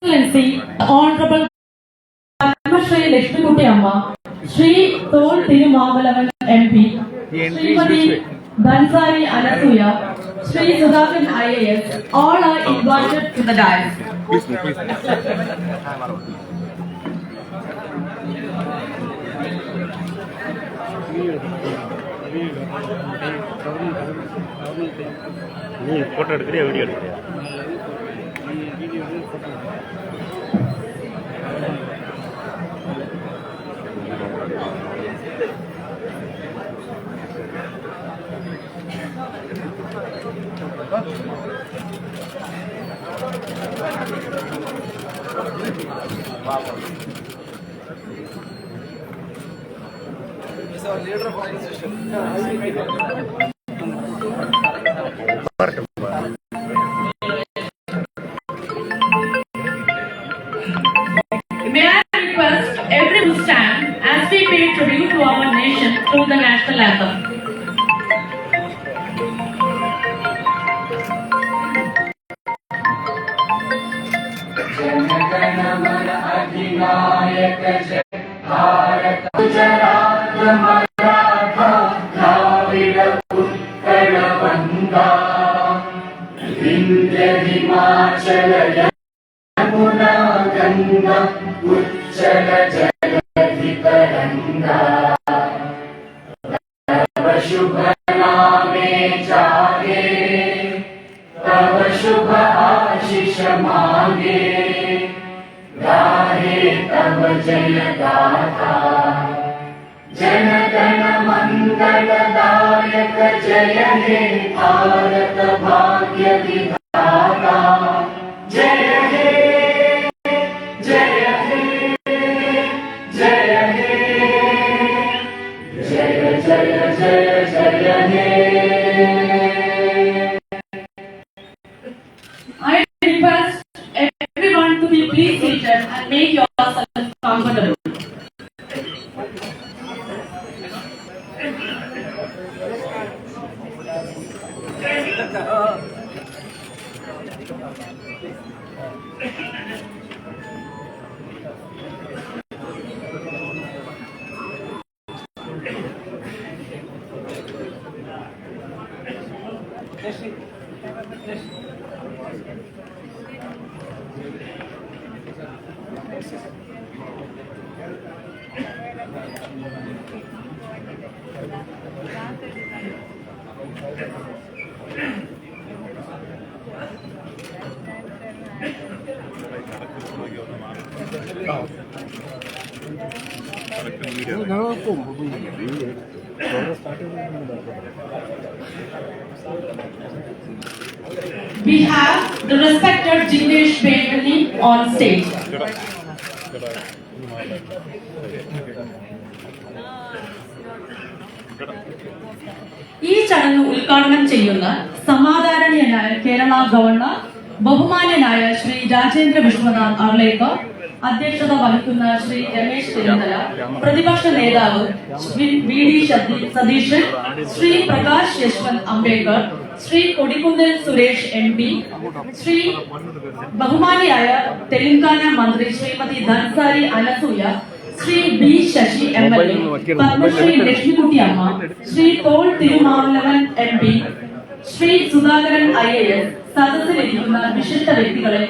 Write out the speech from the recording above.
Excellency, Honorable Shri Lakshmikutti Amma, Shri Tol Tirumavalavan MP, Srimati Dhansari Anasuya, Shri Sudhakan IAS, all are invited to the dais. Photo எடுக்கறியா video எடுக்கறியா He's our leader of organization. May I request everyone to stand as we pay tribute to our nation through the national anthem. जनगणमन अधिनायक जय भारत गुजरात मराठा द्राविड उत्कल बंगा विंध्य हिमाचल यमुना गंगा उच्चल जलधि तरंगा तव शुभ नामे जागे तव शुभ आशीष मांगे गाहे तव जय गाथा जन गण मंगल दायक जय हे भारत भाग्य विधाता जय हे जय हे जय हे जय जय जय जय हे I request everyone to be please seated and make yourself comfortable. We have the respected Jignesh Bengali on stage. ഈ ചടങ്ങ് ഉദ്ഘാടനം ചെയ്യുന്ന സമാദരണീയനായ കേരള ഗവർണർ ബഹുമാന്യനായ ശ്രീ രാജേന്ദ്ര വിശ്വനാഥ് അർലേക്കർ, അധ്യക്ഷത വഹിക്കുന്ന ശ്രീ രമേശ് ചെന്നിത്തല, പ്രതിപക്ഷ നേതാവ് V D Satheesan, Shri Prakash Yashwant Ambedkar, Shri Kodikunnil Suresh MP, Shri ബഹുമാനിയായ തെലങ്കാന മന്ത്രി ശ്രീമതി ധൻസാരി അനസൂയ, ശ്രീ ബി ശശി MLA, പത്മശ്രീ ലക്ഷ്മിക്കുട്ടി അമ്മ, ശ്രീ തോൾ തിരുമാവലവൻ MP, ശ്രീ സുധാകരൻ IAS, സദസ്സിലിരിക്കുന്ന വിശിഷ്ട വ്യക്തികളെ